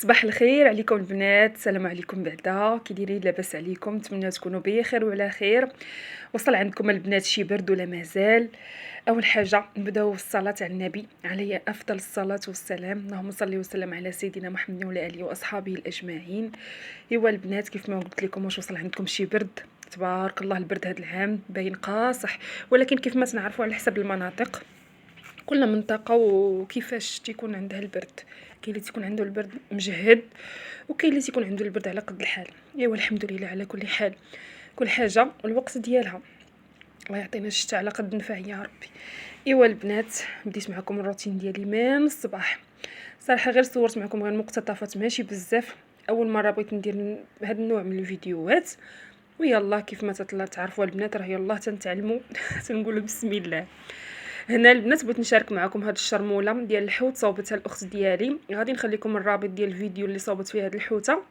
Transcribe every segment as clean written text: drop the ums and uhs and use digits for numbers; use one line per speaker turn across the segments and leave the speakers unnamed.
صباح الخير عليكم البنات، السلام عليكم بعدا. كي دايرين؟ لاباس عليكم؟ نتمنى تكونوا بخير وعلى خير. وصل عندكم البنات شي برد ولا مازال؟ اول حاجه نبداو بالصلاه على النبي عليه افضل الصلاه والسلام. اللهم صل وسلم على سيدنا محمد وعلى اله واصحابه الاجمعين. ايوا البنات، كيف ما قلت لكم، واش وصل عندكم شي برد؟ تبارك الله البرد هذا العام باين قاصح، ولكن كيف ما تنعرفوا على حسب المناطق كل منطقة وكيفاش تيكون عندها البرد. كاين اللي تيكون عنده البرد مجهد، وكاين اللي تيكون عنده البرد على قد الحال. ايوا الحمد لله على كل حال، كل حاجه والوقت ديالها. الله يعطينا الشتاء على قد نفع يا ربي. ايوا البنات، بديت معكم الروتين ديالي من الصباح. صراحه غير صورت معكم غير مقتطفات ماشي بزاف، اول مره بغيت ندير هذا النوع من الفيديوهات. ويلا كيف ما تطلع تعرفوا البنات، راه يلا تنتعلموا تنقولوا بسم الله. هنا البنات بغيت نشارك معكم هاد الشرموله ديال الحوت صوبتها الاخت ديالي. غادي نخلي لكم الرابط ديال الفيديو اللي صوبت فيه هاد الحوته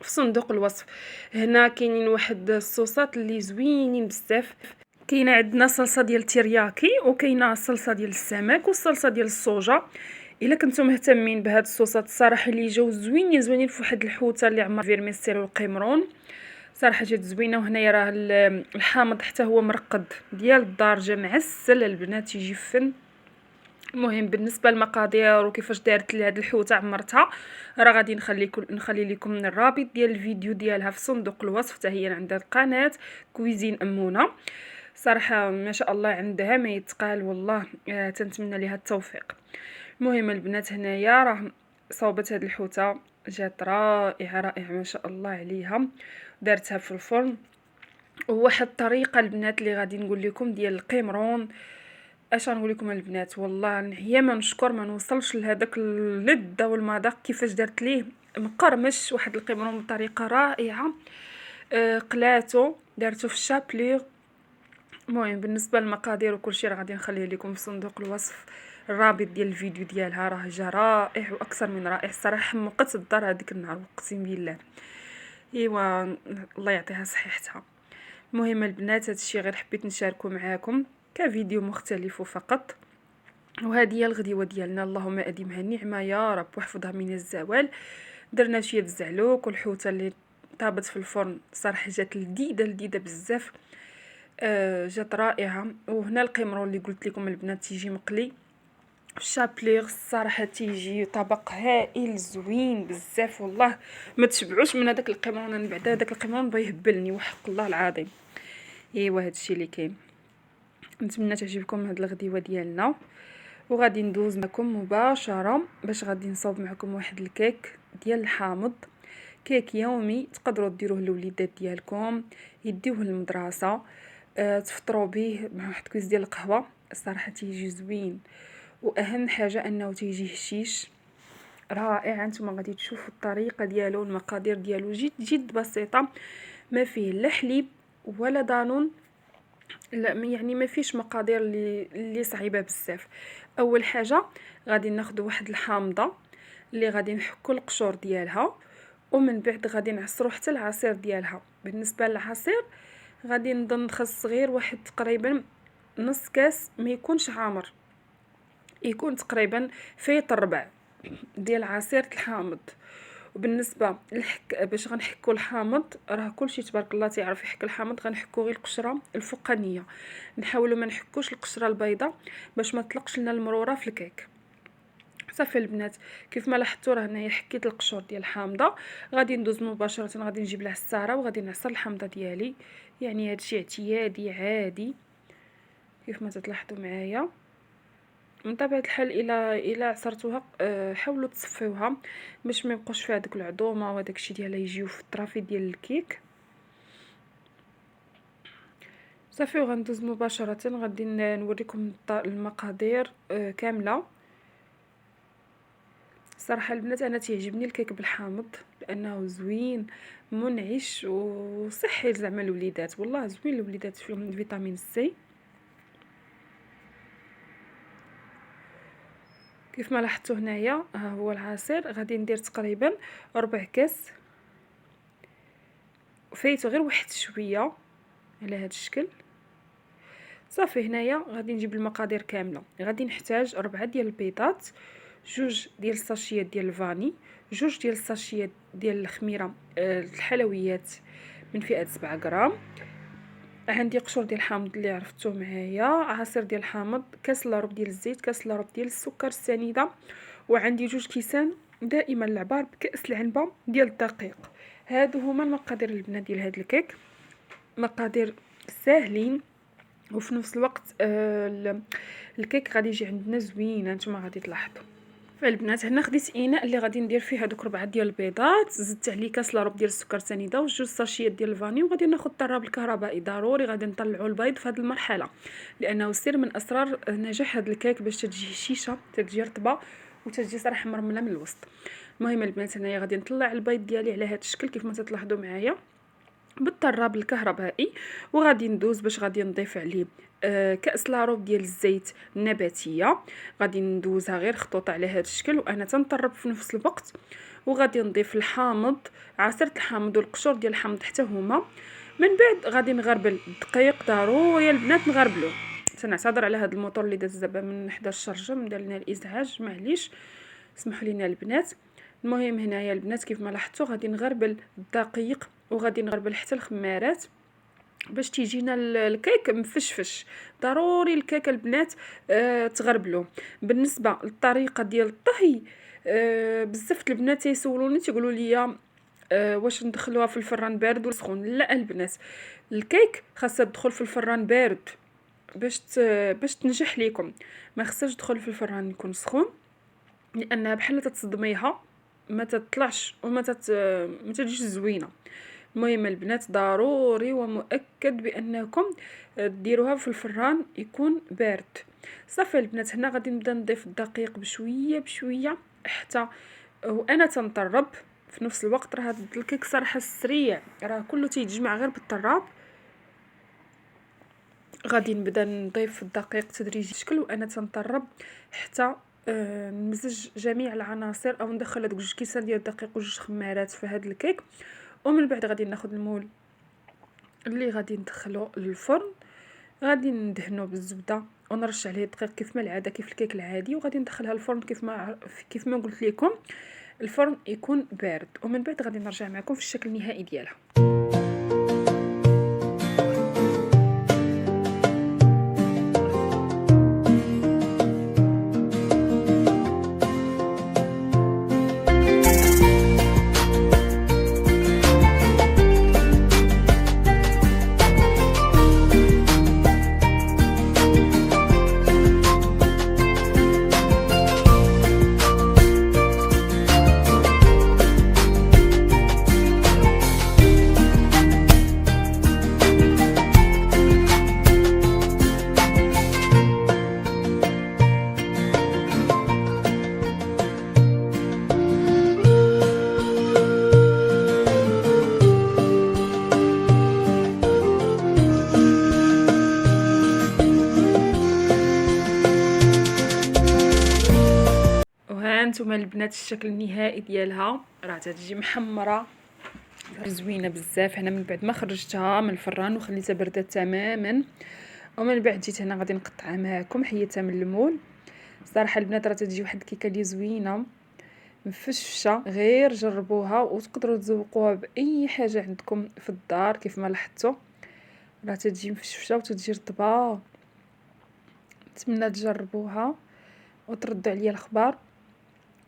في صندوق الوصف. هنا كاينين واحد الصوصات اللي زوينين بزاف. كاينه عندنا صلصه ديال الترياكي، وكاينه الصلصه ديال السمك، والصلصه ديال الصوجا. الا كنتم مهتمين بهاد الصوصات الصراحه اللي جاو زوينين في واحد الحوته اللي عمر فيرميسيل والقمرون، صراحه جات زوينه. وهنايا راه الحامض حتى هو مرقد ديال الدار، جا معسل البنات، يجي فن. المهم بالنسبه للمقادير وكيفاش دارت لهاد الحوته عمرتها، راه غادي نخلي لكم الرابط ديال الفيديو ديالها في صندوق الوصف. حتى هي عندها القناه كويزين امونه، صراحه ما شاء الله عندها ما يتقال والله. تنتمنى ليها التوفيق. المهم البنات، هنايا راه صوبت هاد الحوته، جات رائعه ما شاء الله عليها. دارتها في الفرن. وواحد الطريقه البنات اللي غادي نقول لكم ديال القمرون. اش غنقول لكم البنات، والله نحيا ما نشكر ما نوصلش لهداك اللذه والمذاق كيفاش درت ليه مقرمش واحد القمرون بطريقه رائعه. قلاتو درتو في الشابليغ. المهم بالنسبه للمقادير وكل شيء راه غادي نخليه لكم في صندوق الوصف. الرابط ديال الفيديو ديالها راه جا رائع واكثر من رائع، الصراحه حمقت الدار هذيك النهار اقسم بالله. ايوا الله يعطيها صحيحتها. المهم البنات، هادشي غير حبيت نشاركو معاكم كفيديو مختلف فقط. وهذه هي الغديوه ديالنا، اللهم اديمها النعمه يا رب واحفظها من الزوال. درنا شويه الزعلوك والحوته اللي طابت في الفرن، صراحه جات لذيذه بزاف. جات رائعه. وهنا القمرون اللي قلت لكم البنات تيجي مقلي في الشابليغ، الصراحه تيجي طبق هائل زوين بزاف والله. ما تشبعوش من هذاك القمرون، انا بعد هذاك القمرون بيهبلني وحق الله العظيم. ايوا هادشي اللي كاين. نتمنى تعجبكم هاد الغديوه ديالنا. وغادي ندوز معكم مباشره باش غادي نصاوب معكم واحد الكيك ديال الحامض. كيك يومي تقدروا ديروه للوليدات ديالكم يديوه للمدرسه. تفطروا به مع واحد كويس ديال القهوه، الصراحه تيجي زوين. واهم حاجه انه تيجي هشيش رائع. انتم غادي تشوفوا الطريقه ديالو، المقادير ديالو جد بسيطه، ما فيه لا حليب ولا دانون. لا يعني ما فيش مقادير اللي صعيبه بزاف. اول حاجه غادي ناخذ واحد الحامضه اللي غادي نحكو القشور ديالها، ومن بعد غادي نعصرو حتى العصير ديالها. بالنسبه للعصير غادي نظن خص غير واحد تقريبا نص كاس، ما يكونش عامر، يكون تقريبا فايت الربع ديال عصير الحامض. وبالنسبه باش غنحكو الحامض، راه كلشي تبارك الله تيعرف يحك الحامض. غنحكو غير القشره الفوقانيه، نحاولوا ما نحكوش القشره البيضاء باش ما تطلقش لنا المروره في الكيك. صافي البنات، كيف ما لاحظتوا راه هنايا حكيت القشور ديال الحامضه. غادي ندوز مباشره، غادي نجيب العصاره وغادي نعصر الحامضه ديالي. يعني هادشي اعتيادي عادي كيف ما تلاحظوا معايا. من طبيعه الحال الى عصرتوها حاولوا تصفيوها باش ما يبقاش فيها داك العظومه وداك الشيء ديالها يجيو في الطرافي ديال الكيك. صافي وغندوز مباشره، غادي نوريكم المقادير كامله. صراحه البنات انا تيعجبني الكيك بالحامض لانه زوين منعش وصحي زعما الوليدات، والله زوين الوليدات فيهم فيتامين سي. كيف ما لاحظتوا هنايا ها هو العصير، غادي ندير تقريبا ربع كاس، فايته غير واحد شويه على هذا الشكل. صافي هنايا غادي نجيب المقادير كامله. غادي نحتاج 4 ديال البيضات، جوج ديال الساشيات ديال الفاني، جوج ديال الساشيات ديال الخميره الحلويات من فئه 7 غرام. عندي قشور ديال الحامض اللي عرفتوه معايا، عصير ديال الحامض، كاس الا ربع ديال الزيت، كاس الا ربع ديال السكر السنيده، وعندي جوج كيسان دائما العبار بكاس العنبه ديال الدقيق. هادو هما المقادير البنات ديال هاد الكيك، مقادير ساهلين وفي نفس الوقت الكيك غادي يجي عندنا زوينه. نتوما غادي تلاحظوا. فالبنات هنا خديت اناء اللي غادي ندير فيه هذوك 4 ديال البيضات، زدت عليه كاس لارب ديال السكر سنيده وجوج ساشيات ديال الفاني، وغادي ناخذ الطراب الكهربائي. ضروري غادي نطلعوا البيض في هذه المرحله لانه سر من اسرار نجاح هذا الكيك باش تجي هشيشه، تجي رطبه وتجي صراحه مرمله من الوسط. المهم البنات هنايا غادي نطلع البيض ديالي على هذا الشكل كيف ما تلاحظوا معايا بالطراب الكهربائي، وغادي ندوز باش غادي نضيف عليه كاس لاروب ديال الزيت النباتيه. غادي ندوزها غير خطوط على هذا الشكل وانا تنطرب في نفس الوقت، وغادي نضيف الحامض، عصير الحامض والقشور ديال الحامض حتى هما. من بعد غادي نغربل الدقيق. ضروري البنات نغربلوه. تنعتذر على هذا الموتور اللي داز دابا من حدا الشرجه دار لنا الازعاج، معليش سمحوا لينا البنات. المهم هنايا البنات كيف ما لاحظتوا غادي نغربل الدقيق وغادي نغربل حتى الخمارات باش تيجينا الكيك مفشفش. ضروري الكيك البنات تغربلو. بالنسبه للطريقه ديال الطهي بزاف البنات تيسولوني تيقولوا لي واش ندخلوها في الفران بارد ولا سخون. لا البنات، الكيك خاصها تدخل في الفران بارد باش تنجح ليكم. ما خصهاش تدخل في الفران يكون سخون لانها بحال تتصدميها ما تطلعش وما ما تجيش زوينه. المهم البنات ضروري ومؤكد بانكم ديروها في الفران يكون بارد. صافي البنات هنا غادي نبدا نضيف الدقيق بشويه بشويه حتى وانا تنطرب في نفس الوقت. راه هذا الكيك صراحه سريع، راه كله تيتجمع غير بالطراب. غادي نبدا نضيف الدقيق تدريجي بشكل وانا تنطرب حتى نمزج جميع العناصر او ندخل هذوك جوج كيسان ديال الدقيق وجوج خمارات في هذا الكيك. ومن بعد غادي ناخذ المول اللي غادي ندخلو للفرن، غادي ندهنو بالزبده ونرش عليه الدقيق كيف ما العاده كيف الكيك العادي، وغادي ندخلها الفرن كيف ما قلت لكم الفرن يكون بارد. ومن بعد غادي نرجع معكم في الشكل النهائي ديالها. هانتوما البنات الشكل النهائي ديالها راه تتجي محمره زوينه بزاف. هنا من بعد ما خرجتها من الفران وخليتها برده تماما، ومن بعد جيت هنا غادي نقطعها معكم حيدتها من المول. صراحه البنات راه تتجي واحد الكيكه اللي زوينه مفشفشه. غير جربوها وتقدروا تذوقوها باي حاجه عندكم في الدار. كيف ما لاحظتوا راه تتجي مفشفشه وتتجي رطبه. نتمنى تجربوها وتردوا عليا الخبر.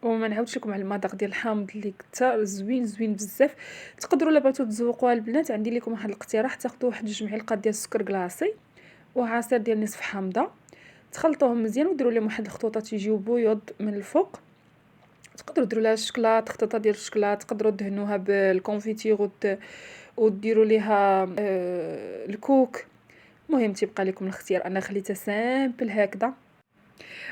وما نعاودش لكم على المذاق ديال الحامض اللي كثر زوين زوين بزاف. تقدروا الا بغيتو تذوقوها البنات عندي لكم واحد الاقتراح، تاخذوا واحد 2 معالق ديال السكر كلاصي وعصير ديال نصف حامضه، تخلطوهم مزيان وديروا لهم واحد الخطوطات يجيو بيض من الفوق. تقدروا ديروا لها الشكلاط، خطوطه ديال الشكلاط، تقدروا دهنوها بالكونفيتير وديروا ليها الكوك. المهم تيبقى لكم الاختيار. انا خليتها سامبل هكذا.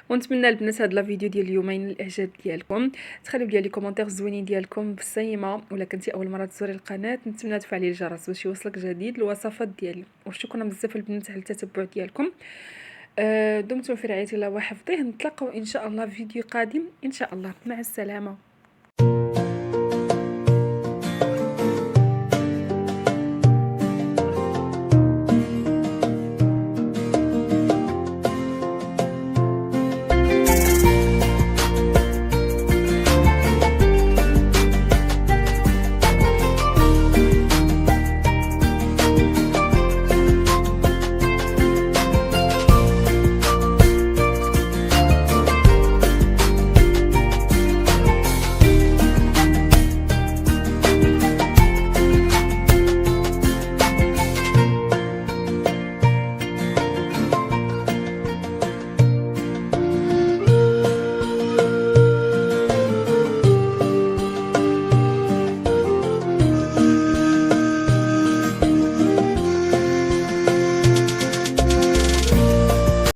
ونتمنى البنات هاد لا فيديو ديال اليومين الاعجاب ديالكم. تخليو لي كومونتير زوينين ديالكم بالصيمه، ولا كنتي اول مره تزوري القناه نتمنى تفعلي الجرس باش يوصلك جديد الوصفات ديالي. وشكرا بزاف البنات على التتبع ديالكم. دمتم في رعايه الله وحفظه. نتلاقاو ان شاء الله في فيديو قادم ان شاء الله. مع السلامه.